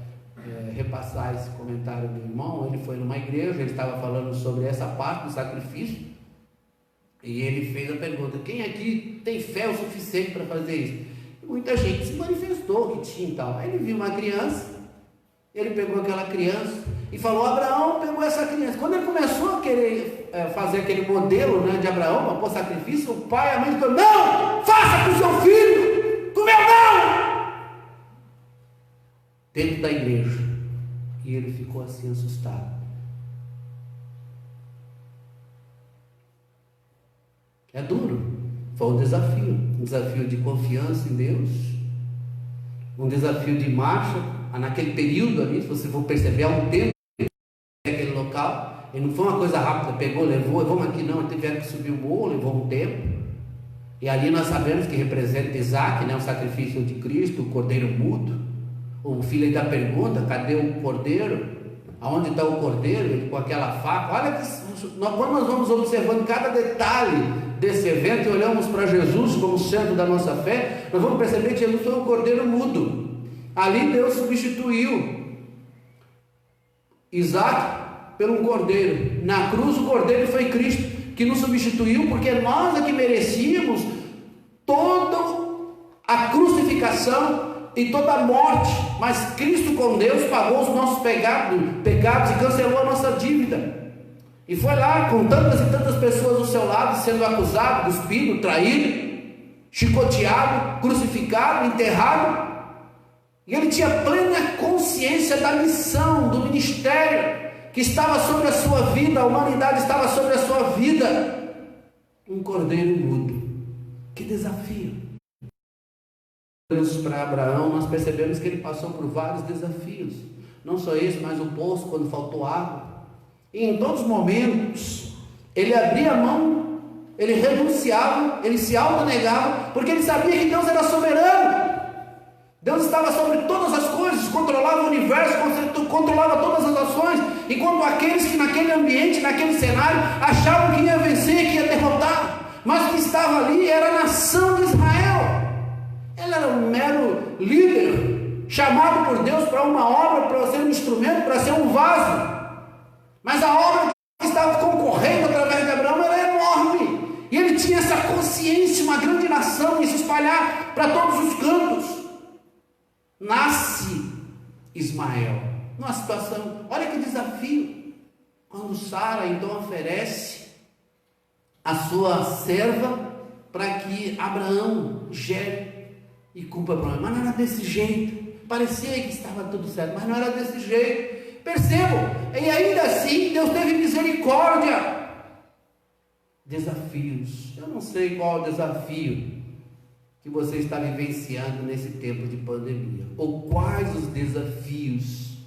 repassar esse comentário do irmão. Ele foi numa igreja, ele estava falando sobre essa parte do sacrifício, e ele fez a pergunta: quem aqui tem fé o suficiente para fazer isso? E muita gente se manifestou que tinha e tal. Aí ele viu uma criança, ele pegou aquela criança e falou: Abraão pegou essa criança. Quando ele começou a querer fazer aquele modelo, né, de Abraão para pôr sacrifício, o pai e a mãe disseram: não, faça com o seu filho, com o meu não! Dentro da igreja. E ele ficou assim assustado. É duro. Foi um desafio de confiança em Deus, um desafio de marcha. Naquele período ali, se você for perceber, há um tempo naquele local, e não foi uma coisa rápida, pegou, levou, vamos aqui não, ele teve que subir o morro, levou um tempo. E ali nós sabemos que representa Isaac, né, o sacrifício de Cristo, o cordeiro mudo. O filho ainda pergunta: cadê o cordeiro? Aonde está o cordeiro? Ele com aquela faca. Olha que quando nós vamos observando cada detalhe desse evento e olhamos para Jesus como centro da nossa fé, nós vamos perceber que Jesus foi um cordeiro mudo. Ali Deus substituiu Isaac por um cordeiro. Na cruz o cordeiro foi Cristo, que nos substituiu, porque nós é que merecíamos toda a crucificação e toda a morte, mas Cristo com Deus pagou os nossos pecados e cancelou a nossa dívida, e foi lá com tantas e tantas pessoas ao seu lado, sendo acusado, cuspido, traído, chicoteado, crucificado, enterrado, e ele tinha plena consciência da missão, do ministério que estava sobre a sua vida, a humanidade estava sobre a sua vida. Um cordeiro mudo. Que desafio! Para Abraão, nós percebemos que ele passou por vários desafios, não só esse, mas o poço quando faltou água, e em todos os momentos ele abria a mão, ele renunciava, ele se autonegava, porque ele sabia que Deus era soberano, Deus estava sobre todas as coisas, controlava o universo, controlava todas as ações, enquanto aqueles que naquele ambiente, naquele cenário, achavam que ia vencer, que ia derrotar, mas o que estava ali era a nação de Israel. Ele era um mero líder, chamado por Deus para uma obra, para ser um instrumento, para ser um vaso. Mas a obra que estava concorrendo através de Abraão era enorme. E ele tinha essa consciência, uma grande nação, e se espalhar para todos os cantos. Nasce Ismael. Numa situação, olha que desafio. Quando Sara então oferece a sua serva para que Abraão gere e cumpra a promessa, mas não era desse jeito. Parecia que estava tudo certo, mas não era desse jeito. Percebam, e ainda assim Deus teve misericórdia. Desafios. Eu não sei qual o desafio que você está vivenciando nesse tempo de pandemia, ou quais os desafios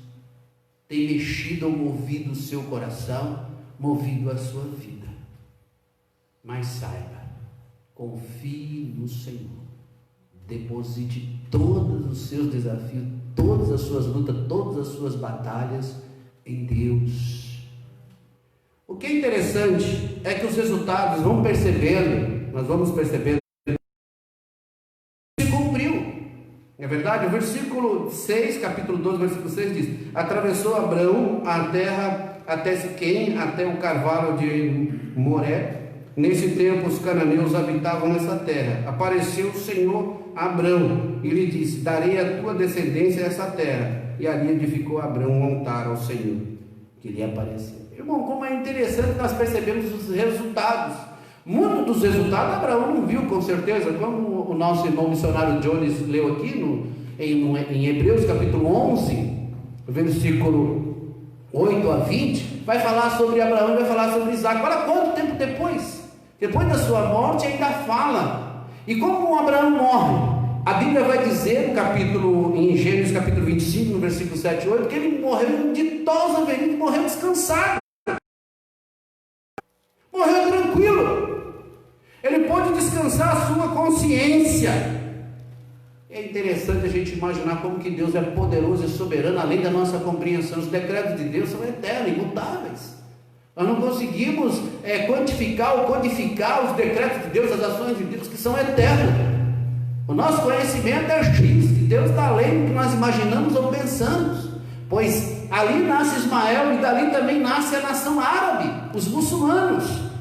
têm mexido ou movido o seu coração, movido a sua vida. Mas saiba, confie no Senhor. Deposite todos os seus desafios, todas as suas lutas, todas as suas batalhas em Deus. O que é interessante é que os resultados vão percebendo, nós vamos percebendo, se cumpriu. É verdade? O versículo 6, capítulo 12, versículo 6 diz: atravessou Abraão a terra até Siquém, até o carvalho de Moré. Nesse tempo os cananeus habitavam nessa terra. Apareceu o Senhor a Abraão e lhe disse: darei a tua descendência a essa terra. E ali edificou Abraão um altar ao Senhor, que lhe apareceu. Irmão, como é interessante nós percebemos os resultados. Muitos dos resultados Abraão não viu, com certeza, como o nosso irmão missionário Jones leu aqui em Hebreus capítulo 11, versículo 8 a 20, vai falar sobre Abraão e vai falar sobre Isaac. Olha quanto tempo depois da sua morte ainda fala. E como Abraão morre, a Bíblia vai dizer em Gênesis capítulo 25, no versículo 7 e 8, que ele morreu ditosa, velhinho, morreu descansado, morreu tranquilo. Ele pôde descansar a sua consciência. É interessante a gente imaginar como que Deus é poderoso e soberano, além da nossa compreensão. Os decretos de Deus são eternos, imutáveis. Nós não conseguimos quantificar ou codificar os decretos de Deus, as ações de Deus, que são eternas. O nosso conhecimento é X, que Deus está além do que nós imaginamos ou pensamos. Pois ali nasce Ismael e dali também nasce a nação árabe, os muçulmanos.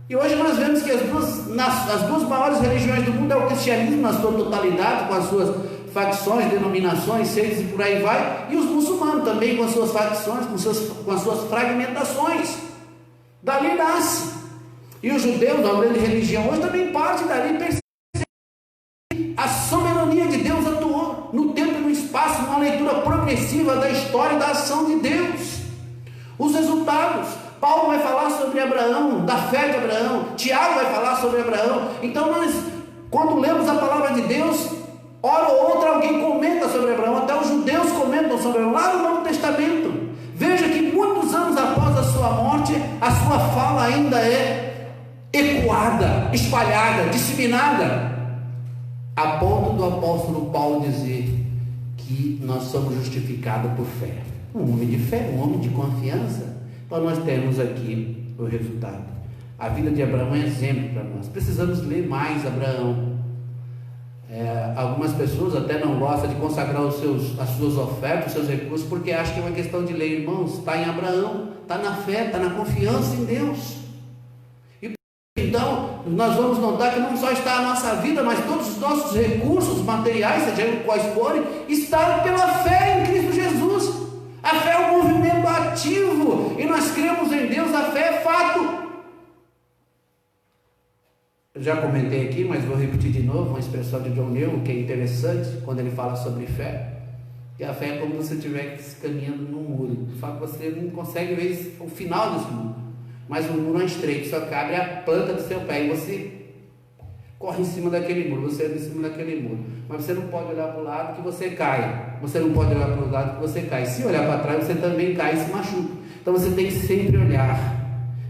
E hoje nós vemos que as duas maiores religiões do mundo é o cristianismo na sua totalidade, com as suas facções, denominações, seitas e por aí vai, e os muçulmanos também com as suas facções, com as suas fragmentações. Dali nasce. E os judeus, a grande religião, hoje também parte dali, percebe a soberania de Deus atuou no tempo e no espaço, numa leitura progressiva da história e da ação de Deus. Os resultados, Paulo vai falar sobre Abraão, da fé de Abraão, Tiago vai falar sobre Abraão. Então nós, quando lemos a palavra de Deus, hora ou outra alguém comenta sobre Abraão, até os judeus comentam sobre Abraão, lá no Novo Testamento. Veja que muitos anos após a sua morte, a sua fala ainda é ecoada, espalhada, disseminada, a ponto do apóstolo Paulo dizer que nós somos justificados por fé. Um homem de fé, um homem de confiança. Então nós temos aqui o resultado. A vida de Abraão é exemplo para nós. Precisamos ler mais Abraão. Algumas pessoas até não gostam de consagrar as suas ofertas, os seus recursos, porque acham que é uma questão de lei. Irmãos, está em Abraão, está na fé, está na confiança em Deus. E então nós vamos notar que não só está a nossa vida, mas todos os nossos recursos materiais, sejam quais forem, estão pela fé em Cristo Jesus. A fé é um movimento ativo, e nós cremos em Deus. A fé é fato. Eu já comentei aqui, mas vou repetir de novo uma expressão de John Newton, que é interessante, quando ele fala sobre fé, que a fé é como se você estivesse caminhando num muro. De fato, você não consegue ver o final desse muro, mas o muro é estreito, só cabe a planta do seu pé, e você corre em cima daquele muro, você anda em cima daquele muro, mas você não pode olhar para o lado que você cai, você não pode olhar para o lado que você cai. Se olhar para trás, você também cai e se machuca. Então você tem que sempre olhar.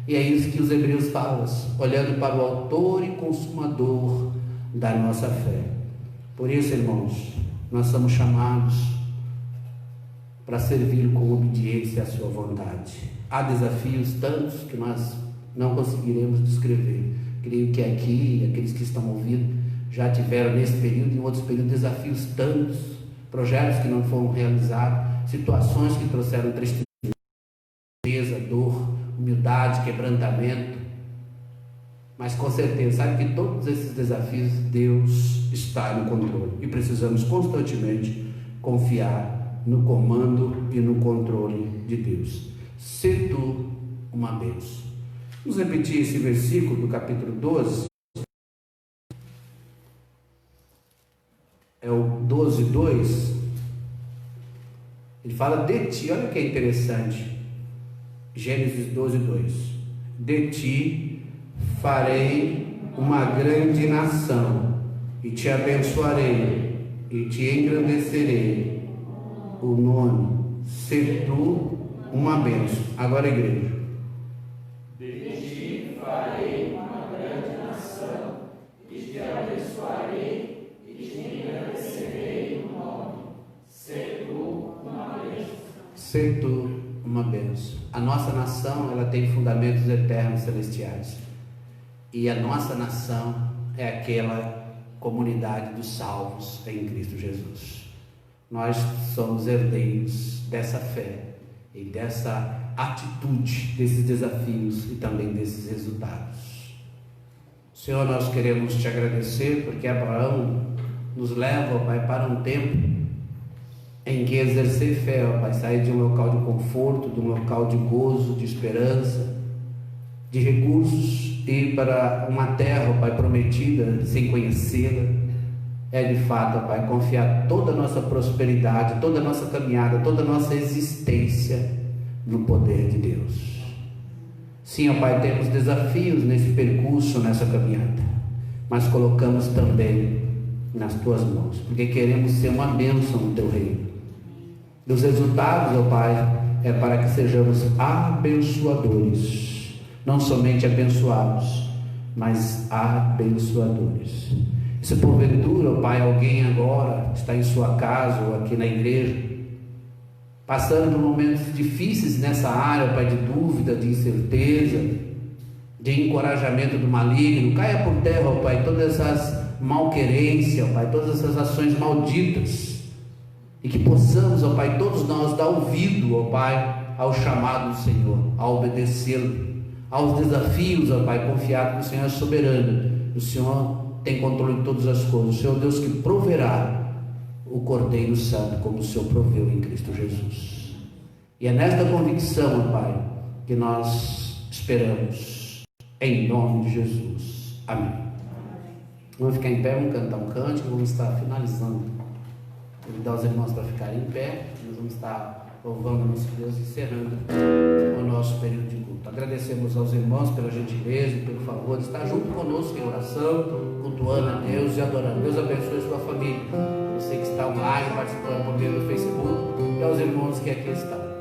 E é isso que os hebreus falam, olhando para o autor e consumador da nossa fé. Por isso, irmãos, nós somos chamados para servir com obediência à sua vontade. Há desafios tantos que nós não conseguiremos descrever. Creio que aqui, aqueles que estão ouvindo, já tiveram nesse período e em outros períodos desafios tantos, projetos que não foram realizados, situações que trouxeram tristeza, dor, humildade, quebrantamento, mas com certeza sabe que todos esses desafios Deus está no controle, e precisamos constantemente confiar no comando e no controle de Deus. Se tu uma bênção. Vamos repetir esse versículo do capítulo 12, é o 12:2. Ele fala de ti, olha que é interessante. Gênesis 12:2. De ti farei uma grande nação, e te abençoarei, e te engrandecerei o nome, ser tu uma bênção. Agora, igreja. De ti farei uma grande nação, e te abençoarei, e te engrandecerei o nome, ser tu uma bênção. Ser tu uma uma bênção. A nossa nação, ela tem fundamentos eternos celestiais. E a nossa nação é aquela comunidade dos salvos em Cristo Jesus. Nós somos herdeiros dessa fé e dessa atitude, desses desafios e também desses resultados. Senhor, nós queremos te agradecer porque Abraão nos leva, ó Pai, para um tempo em que exercer fé, ó Pai, sair de um local de conforto, de um local de gozo, de esperança, de recursos, ir para uma terra, ó Pai, prometida, sem conhecê-la, é de fato, ó Pai, confiar toda a nossa prosperidade, toda a nossa caminhada, toda a nossa existência no poder de Deus. Sim, ó Pai, temos desafios nesse percurso, nessa caminhada, mas colocamos também nas Tuas mãos, porque queremos ser uma bênção no Teu reino. Dos resultados, ó Pai, é para que sejamos abençoadores, não somente abençoados, mas abençoadores. Se porventura, ó Pai, alguém agora está em sua casa ou aqui na igreja, passando por momentos difíceis nessa área, ó Pai, de dúvida, de incerteza, de encorajamento do maligno, caia por terra, ó Pai, todas essas malquerências, ó Pai, todas essas ações malditas, e que possamos, ó Pai, todos nós dar ouvido, ó Pai, ao chamado do Senhor, a obedecê-lo, aos desafios, ó Pai, confiado que o Senhor é soberano, o Senhor tem controle de todas as coisas, o Senhor Deus que proverá o Cordeiro Santo, como o Senhor proveu em Cristo Jesus. E é nesta convicção, ó Pai, que nós esperamos, em nome de Jesus. Amém. Vamos ficar em pé, vamos cantar um cântico, vamos estar finalizando. Convidar os irmãos para ficarem em pé, nós vamos estar louvando o nosso Deus, encerrando o nosso período de culto. Agradecemos aos irmãos pela gentileza e pelo favor de estar junto conosco em oração, cultuando a Deus e adorando. Deus abençoe a sua família, você que está online, participando por meio do Facebook, e aos irmãos que aqui estão.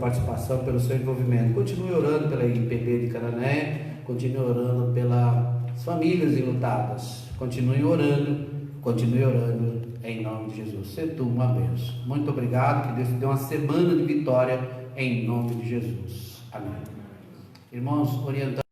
Participação, pelo seu envolvimento. Continue orando pela IPB de Canané, continue orando pelas famílias enlutadas, continue orando em nome de Jesus. Seja tu uma bênção. Muito obrigado, que Deus te dê uma semana de vitória em nome de Jesus. Amém. Irmãos, orientando